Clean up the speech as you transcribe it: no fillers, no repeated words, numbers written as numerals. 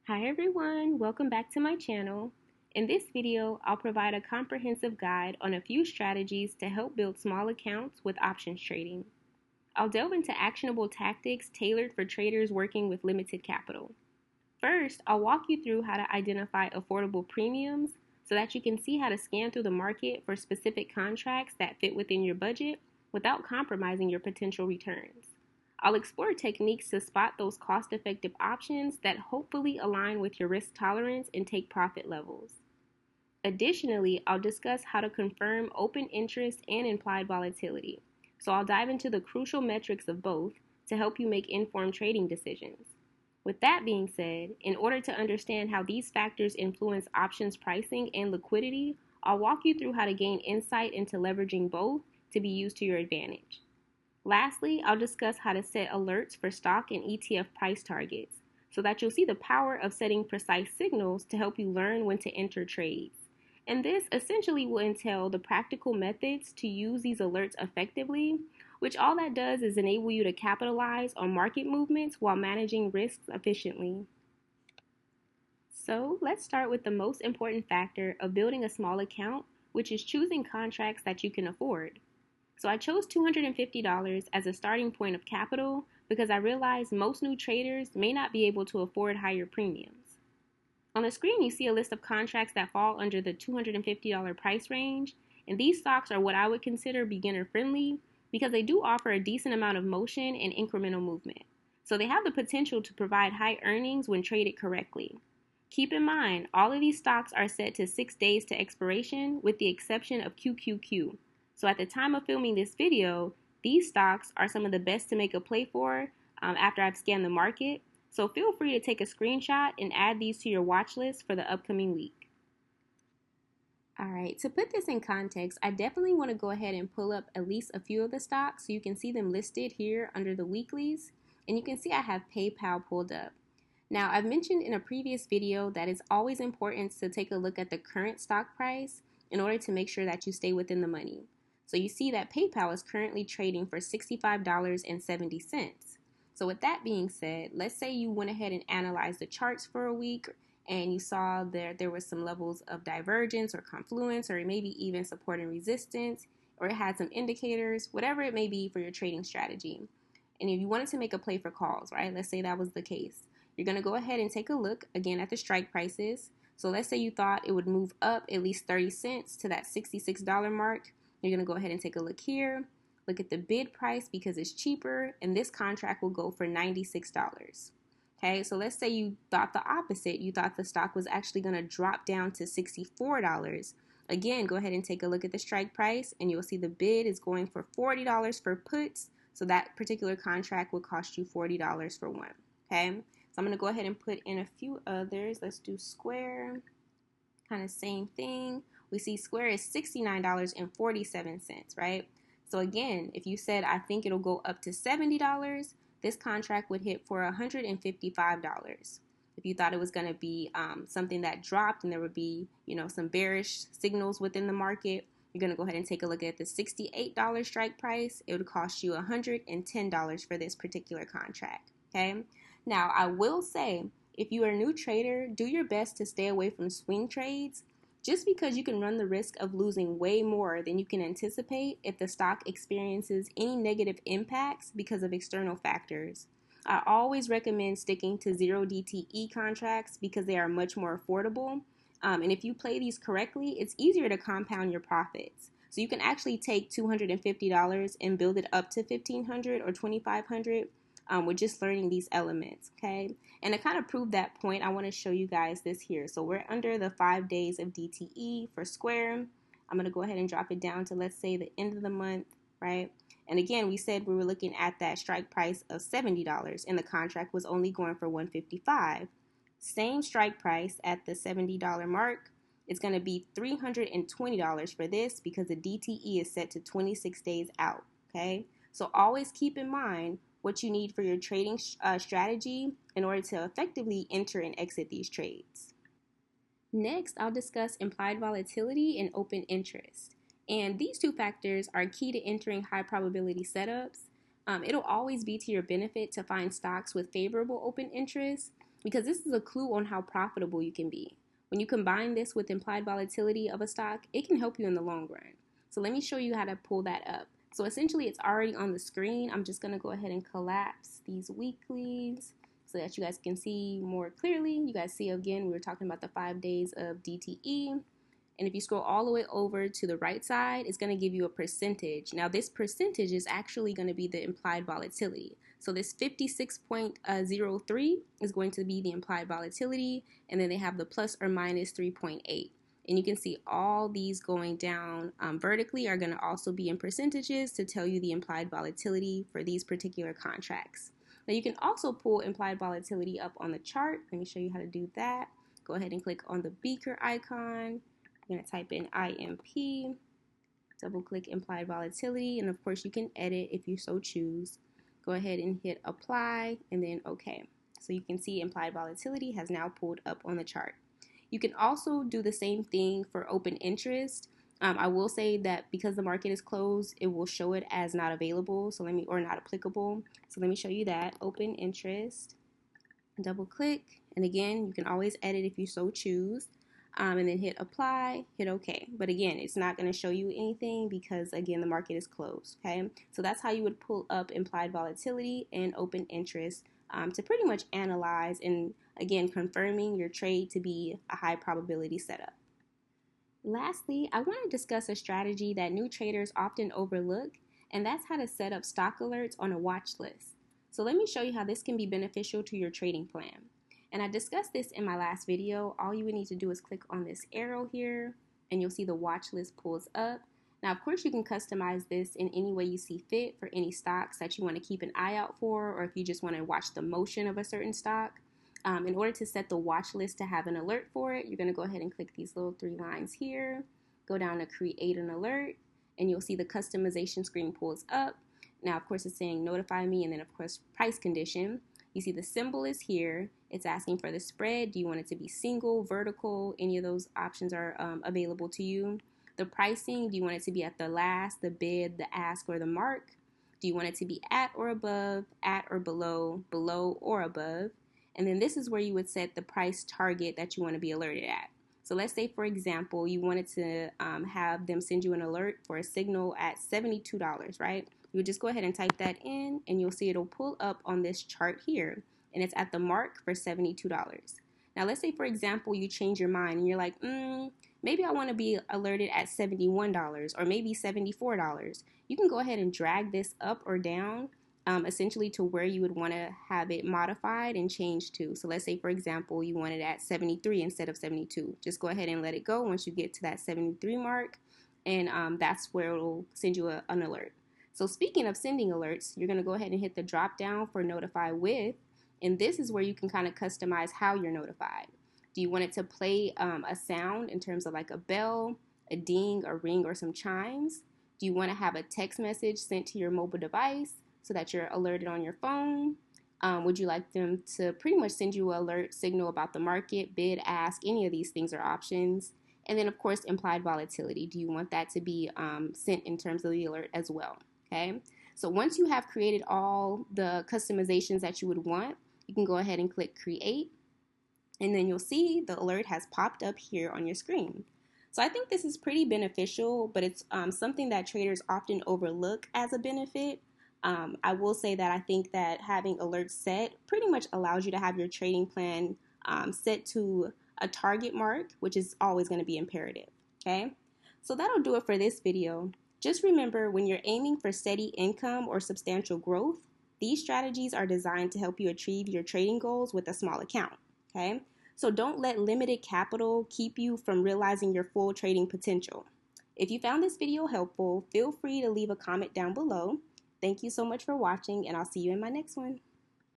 Hi everyone, welcome back to my channel. In this video, I'll provide a comprehensive guide on a few strategies to help build small accounts with options trading. I'll delve into actionable tactics tailored for traders working with limited capital. First, I'll walk you through how to identify affordable premiums so that you can see how to scan through the market for specific contracts that fit within your budget without compromising your potential returns. I'll explore techniques to spot those cost-effective options that hopefully align with your risk tolerance and take profit levels. Additionally, I'll discuss how to confirm open interest and implied volatility. So I'll dive into the crucial metrics of both to help you make informed trading decisions. With that being said, in order to understand how these factors influence options pricing and liquidity, I'll walk you through how to gain insight into leveraging both to be used to your advantage. Lastly, I'll discuss how to set alerts for stock and ETF price targets so that you'll see the power of setting precise signals to help you learn when to enter trades. And this essentially will entail the practical methods to use these alerts effectively, which all that does is enable you to capitalize on market movements while managing risks efficiently. So let's start with the most important factor of building a small account, which is choosing contracts that you can afford. So I chose $250 as a starting point of capital because I realized most new traders may not be able to afford higher premiums. On the screen, you see a list of contracts that fall under the $250 price range, and these stocks are what I would consider beginner-friendly because they do offer a decent amount of motion and incremental movement. So they have the potential to provide high earnings when traded correctly. Keep in mind, all of these stocks are set to 6 days to expiration with the exception of QQQ. So at the time of filming this video, these stocks are some of the best to make a play for after I've scanned the market. So feel free to take a screenshot and add these to your watch list for the upcoming week. Alright, to put this in context, I definitely want to go ahead and pull up at least a few of the stocks so you can see them listed here under the weeklies. And you can see I have PayPal pulled up. Now, I've mentioned in a previous video that it's always important to take a look at the current stock price in order to make sure that you stay within the money. So you see that PayPal is currently trading for $65.70. So with that being said, let's say you went ahead and analyzed the charts for a week and you saw there were some levels of divergence or confluence or maybe even support and resistance, or it had some indicators, whatever it may be for your trading strategy. And if you wanted to make a play for calls, right, let's say that was the case, you're going to go ahead and take a look again at the strike prices. So let's say you thought it would move up at least 30 cents to that $66 mark. You're going to go ahead and take a look here, look at the bid price because it's cheaper, and this contract will go for $96. Okay, so let's say you thought the opposite. You thought the stock was actually going to drop down to $64. Again, go ahead and take a look at the strike price, and you'll see the bid is going for $40 for puts, so that particular contract will cost you $40 for one. Okay, so I'm going to go ahead and put in a few others. Let's do Square, kind of same thing. We see Square is $69.47, right? So again, if you said, I think it'll go up to $70, this contract would hit for $155. If you thought it was going to be something that dropped and there would be, some bearish signals within the market, you're going to go ahead and take a look at the $68 strike price. It would cost you $110 for this particular contract, okay? Now, I will say, if you are a new trader, do your best to stay away from swing trades, just because you can run the risk of losing way more than you can anticipate if the stock experiences any negative impacts because of external factors. I always recommend sticking to 0 DTE contracts because they are much more affordable. And if you play these correctly, it's easier to compound your profits. So you can actually take $250 and build it up to $1,500 or $2,500. We're just learning these elements, okay? And to kind of prove that point, I want to show you guys this here. So we're under the 5 days of DTE for Square. I'm going to go ahead and drop it down to, let's say, the end of the month, right? And again, we said we were looking at that strike price of $70, and the contract was only going for $155. Same strike price at the $70 mark. It's going to be $320 for this because the DTE is set to 26 days out, okay? So always keep in mind what you need for your trading strategy in order to effectively enter and exit these trades. Next, I'll discuss implied volatility and open interest. And these two factors are key to entering high probability setups. It'll always be to your benefit to find stocks with favorable open interest because this is a clue on how profitable you can be. When you combine this with implied volatility of a stock, it can help you in the long run. So let me show you how to pull that up. So essentially it's already on the screen. I'm just going to go ahead and collapse these weeklies so that you guys can see more clearly. You guys see again, we were talking about the 5 days of DTE. And if you scroll all the way over to the right side, it's going to give you a percentage. Now, this percentage is actually going to be the implied volatility. So this 56.03 is going to be the implied volatility, and then they have the plus or minus 3.8. And you can see all these going down vertically are going to also be in percentages to tell you the implied volatility for these particular contracts. Now, you can also pull implied volatility up on the chart. Let me show you how to do that. Go ahead and click on the beaker icon. I'm going to type in IMP, double click implied volatility, and of course you can edit if you so choose. Go ahead and hit apply and then OK. So you can see implied volatility has now pulled up on the chart. You can also do the same thing for open interest. I will say that because the market is closed, it will show it as not available, or not applicable. So let me show you that. Open interest, double click, and again, you can always edit if you so choose. And then hit apply, hit OK. But again, it's not going to show you anything because, again, the market is closed, okay? So that's how you would pull up implied volatility and open interest to pretty much analyze and, again, confirming your trade to be a high probability setup. Lastly, I want to discuss a strategy that new traders often overlook, and that's how to set up stock alerts on a watch list. So let me show you how this can be beneficial to your trading plan. And I discussed this in my last video. All you would need to do is click on this arrow here, and you'll see the watch list pulls up. Now, of course, you can customize this in any way you see fit for any stocks that you want to keep an eye out for, or if you just want to watch the motion of a certain stock. In order to set the watch list to have an alert for it, you're going to go ahead and click these little 3 lines here, go down to create an alert, and you'll see the customization screen pulls up. Now, of course, it's saying notify me, and then, of course, price condition. You see the symbol is here. It's asking for the spread. Do you want it to be single, vertical? Any of those options are available to you. The pricing, do you want it to be at the last, the bid, the ask, or the mark? Do you want it to be at or above, at or below, below or above? And then this is where you would set the price target that you want to be alerted at. So let's say, for example, you wanted to have them send you an alert for a signal at $72, right? You would just go ahead and type that in, and you'll see it'll pull up on this chart here, and it's at the mark for $72. Now, let's say, for example, you change your mind, and you're like, maybe I want to be alerted at $71 or maybe $74. You can go ahead and drag this up or down, essentially to where you would want to have it modified and changed to. So let's say, for example, you want it at 73 instead of 72. Just go ahead and let it go once you get to that 73 mark, and that's where it'll send you an alert. So speaking of sending alerts, you're going to go ahead and hit the drop down for notify with, and this is where you can kind of customize how you're notified. Do you want it to play a sound in terms of like a bell, a ding, a ring, or some chimes? Do you want to have a text message sent to your mobile device so that you're alerted on your phone? Would you like them to pretty much send you an alert signal about the market, bid, ask? Any of these things are options. And then, of course, implied volatility. Do you want that to be sent in terms of the alert as well? Okay, so once you have created all the customizations that you would want, you can go ahead and click create, and then you'll see the alert has popped up here on your screen. So I think this is pretty beneficial, but it's something that traders often overlook as a benefit. I will say that I think that having alerts set pretty much allows you to have your trading plan set to a target mark, which is always going to be imperative. Okay, so that'll do it for this video. Just remember, when you're aiming for steady income or substantial growth, these strategies are designed to help you achieve your trading goals with a small account, okay? So don't let limited capital keep you from realizing your full trading potential. If you found this video helpful, feel free to leave a comment down below. Thank you so much for watching, and I'll see you in my next one.